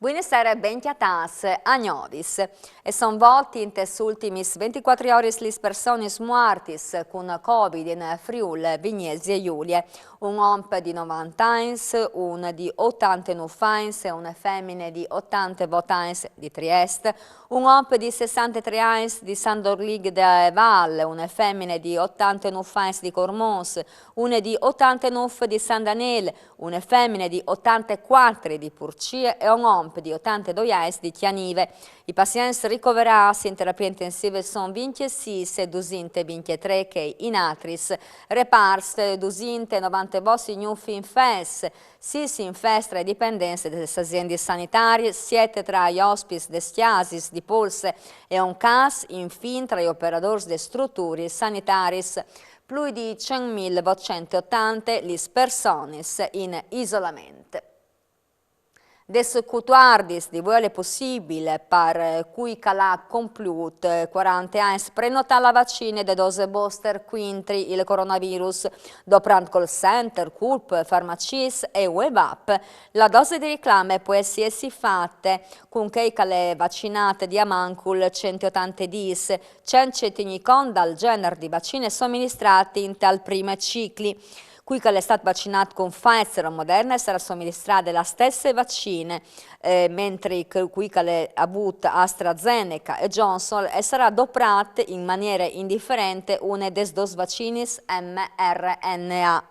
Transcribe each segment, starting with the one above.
Buonasera, benchiatas a Novis. E sono volti in queste ultime 24 ore le persone morte con Covid in Friuli, Vignesi e Giulia. Un uomo di 90 anni, un di 89 anni e una femmina di 80 anni di Trieste. Un uomo di 63 anni di San Dorlig de Val, una femmina di 89 anni di Cormons, una di 89 di San Daniele, una femmina di 84 di Purcie e un uomo di 82 anni di Chianive. I pazienti ricoverati in terapia intensiva sono 26 e 223 che in altris reparse 290 bossi nuovi in FES, 6 in FES tra i dipendenti delle aziende sanitarie, 7 tra gli ospiti di Stiasis, di Polse e un caso infine tra gli operatori delle strutture sanitarie. Più di 100.280 le persone in isolamento. Des cutuardis di vuole possibile per cui calà compiut 40 anni prenota la vaccina de dose booster quintri il coronavirus doprant call center, CURP, farmacis e web app. La dose di reclame può essere fatta con che le vaccinate di Amancul 180 dis, cencetignicon dal genere di vaccine somministrati in tal prime cicli. Qui che è stato vaccinato con Pfizer o Moderna sarà somministrata la stessa vaccine, mentre qui che ha avuto AstraZeneca e Johnson e sarà adoperata in maniera indifferente una des dos vaccinis mRNA.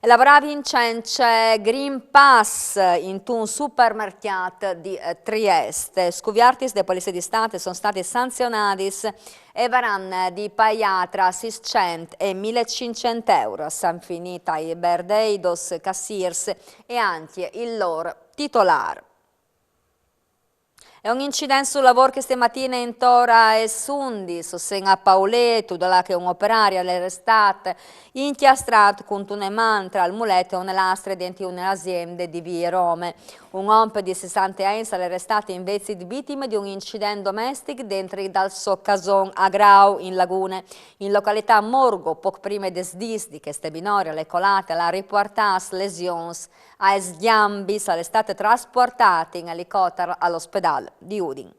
Lavoravi in Cence Green Pass in un supermercato di Trieste. Scuviartis de Polizia di Stato sono stati sanzionati e verranno di pagare tra 600 e 1500 euro. Sono finita i birthday dos cassiers e anche il loro titolare. È un incidente sul lavoro che stamattina in Tora e Sundi, a Pauleto, da che un operario all'arrestato inchiastrato con una mantra al muletto e una lastra dentro un'azienda di Via Rome. Un uomo di 60 anni è arrestato in vece di vittima di un incidente domestico dentro dal Soccason a Grau in Lagune. In località Morgo, poco prima des disdi che ste minori alle colate alla riportas lesions a sghiambi sono state trasportate in elicottero all'ospedale di Udin.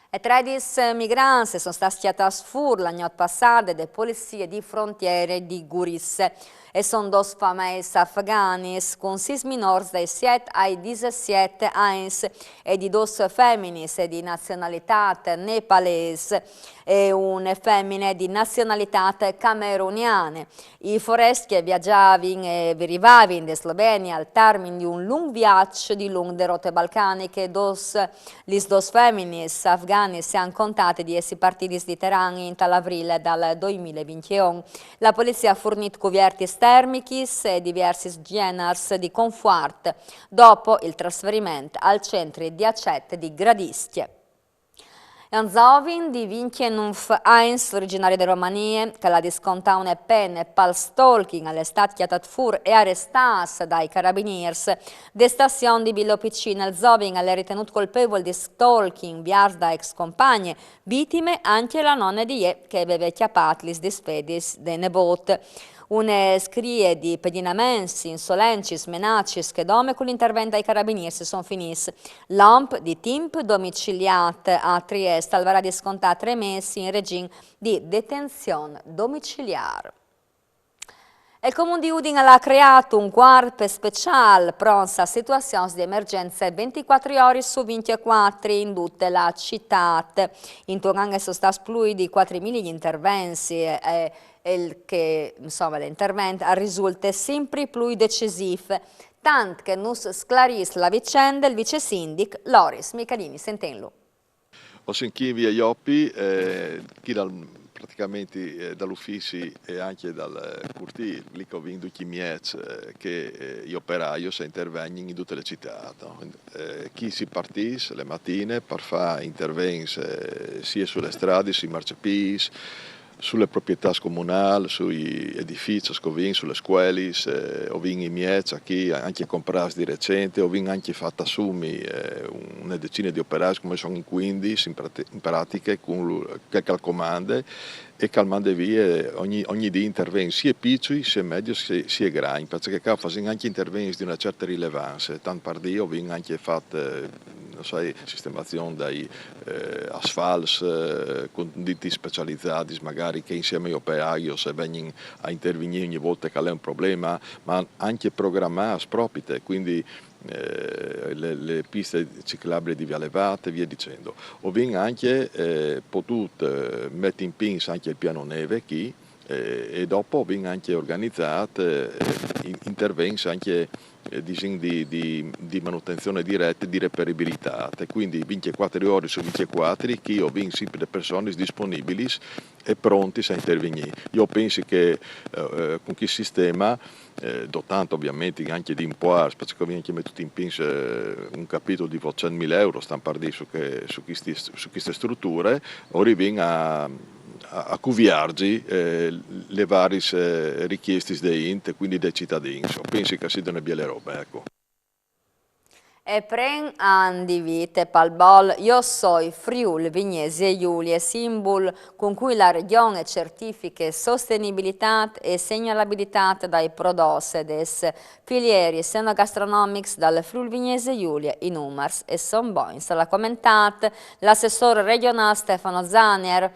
E 13 migranti sono stati schiattati fuori la notte passata dalle polizie di frontiere di Gurisse e sono due famiglie afghane con 6 minori dai 7 ai 17 anni e di 2 femmine di nazionalità nepalese e una femmina di nazionalità cameruniana. I foresti che viaggiavano e arrivavano in Slovenia al termine di un lungo viaggio di lungo le rotte balcaniche, le due femmine afghane si hanno contate di essere partiti di Teheran in aprile dal 2021. La polizia ha fornito coperti termici e diversi generi di conforto dopo il trasferimento al centro di accetto di Gradistie. Anzovin di 29 anni, originario di Romania, che la disconta una pena per stalking all'estate chiatat fur e arrestata dai carabinieri de stazione di Villopicina. Anzovin è ritenuto colpevole di stalking viars da ex compagne, vittime anche la nonna di E che aveva chiappato le disfedis de nebot. Una serie di pedinamenti, insolenci, menacci, schedome con l'intervento dei carabinieri sono finiti. L'OMP di TIMP domiciliato a Trieste al verrà di scontare 3 mesi in regime di detenzione domiciliare. Il Comune di Udine ha creato un corpo speciale pronto a situazioni di emergenza 24 ore su 24 in tutta la città. In Turanga sono stati più di 4.000 gli interventi che l'intervento risulta sempre più decisivo, tanto che non sclarisce la vicenda il vice sindaco Loris Michalini. Sentenlo. Ho sentito via Ioppi, praticamente dall'ufficio e anche dal curti, lì che ho vinto chi che gli operai si intervengono in tutte le città. No? Chi si partisce le mattine per fare interventi sia sulle strade, sui marciapiedi, sulle proprietà comunali, sugli edifici, sulle scuole, ho vinto in miezza, chi anche comprato di recente, ho vinto anche fatto assumi una decina di operai come sono in 15 in pratica con qualche comande e calmando via ogni di interventi, sia piccoli, sia medio, sia grandi, perché qua fanno anche interventi di una certa rilevanza, tanto per dire, vengono anche fatte sistemazione dei asfalti con ditti specializzati, magari che insieme agli operai se vengono a intervenire ogni volta che c'è un problema, ma anche programmare proprio, quindi le piste ciclabili di via Levate e via dicendo. O vengono anche potuto mettere in pins anche il piano neve qui, e dopo vengono anche organizzate interventi anche di manutenzione diretta e di reperibilità, quindi 24 ore su 24 che io ho sempre le persone disponibili e pronti a intervenire. Io penso che con questo sistema, dotato ovviamente anche di impoar, perché viene anche messo in pince un capitolo di 100.000 euro, stiamo parlando su queste strutture, ora viene a cuviargi le varie richieste dei int, quindi dei cittadini. Penso che si devono le robe, ecco. E pren andi vite palbol, io sono Friuli, Vignesi Giulia, simbolo con cui la regione certifica sostenibilità e segnalabilità dai prodotti des filieri enogastronomics dal Friuli Vignesi Giulia in Umars e son boins. L'ha commentato l'assessore regionale Stefano Zanier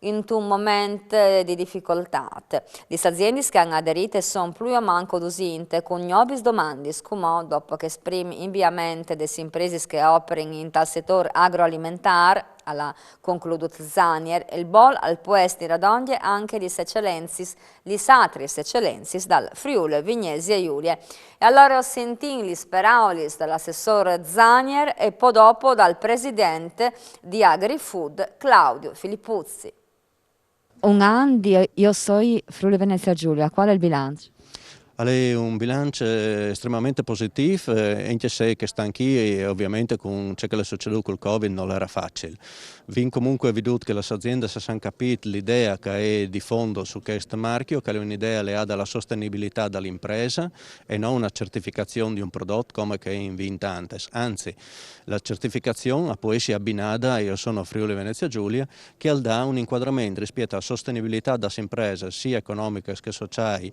in un momento di difficoltà. Le aziende che hanno aderito sono più o manco dusinte, con nuove domande, come dopo che esprime inviamento delle imprese che operano in tal settore agroalimentare, alla concluduto Zanier, il bol al puesto di radonde anche di eccellensis, li satris eccellensis dal Friuli, Vignesi e Giulia. E allora ho sentito gli speraolis dall'assessore Zanier e poi dopo dal presidente di AgriFood, Claudio Filippuzzi. Un anno io sono Friuli Venezia Giulia, qual è il bilancio? È un bilancio estremamente positivo, anche se che sta anche ovviamente con ciò che è successo con il Covid non era facile. Vin comunque veduto che le aziende si sono capite l'idea che è di fondo su questo marchio, che è un'idea legata alla sostenibilità dell'impresa e non una certificazione di un prodotto come che è in Vintantes. Anzi, la certificazione può essere abbinata, io sono Friuli Venezia Giulia, che dà un inquadramento rispetto alla sostenibilità delle imprese sia economiche che sociali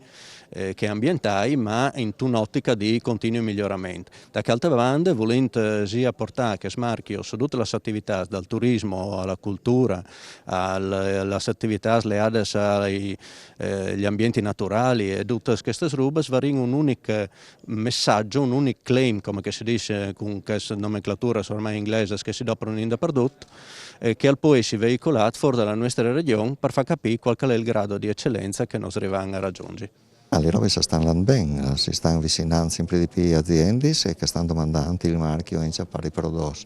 che ambientali, ma in un'ottica di continuo miglioramento. Da che altre bande, volendo sia portare che smarchio su tutte le attività, dal turismo alla cultura, alle attività legate agli ambienti naturali e tutte queste robe, varino un unico messaggio, un unico claim, come si dice con questa nomenclatura ormai inglese che si doprono in dappertutto, che poi si veicolato fuori dalla nostra regione per far capire qual è il grado di eccellenza che noi arriviamo a raggiungere. Le robe si stanno andando bene, si stanno avvicinando sempre di più aziende che stanno domandando il marchio in pari prodotti.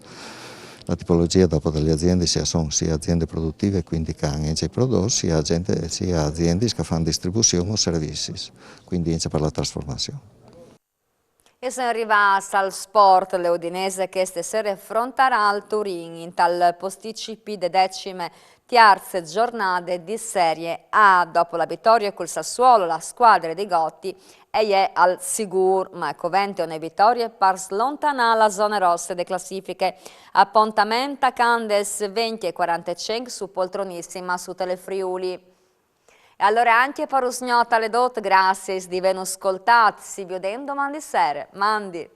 La tipologia dopo delle aziende sono sia aziende produttive, quindi che hanno i prodotti, sia aziende che fanno distribuzione o servizi, quindi per la trasformazione. E se arriva al sport, le Udinese che stasera affronterà il Turin in tal posticipi de decime terze giornate di Serie A. Dopo la vittoria col Sassuolo, la squadra di Gotti è al sicuro, ma Covente una vittoria per slontanare la zona rossa delle classifiche. Appuntamento a Candes 20:45 su poltronissima su Telefriuli. E allora anche per usgnota le dot, grazie di venire ascoltati, si vede domani sera. Mandi!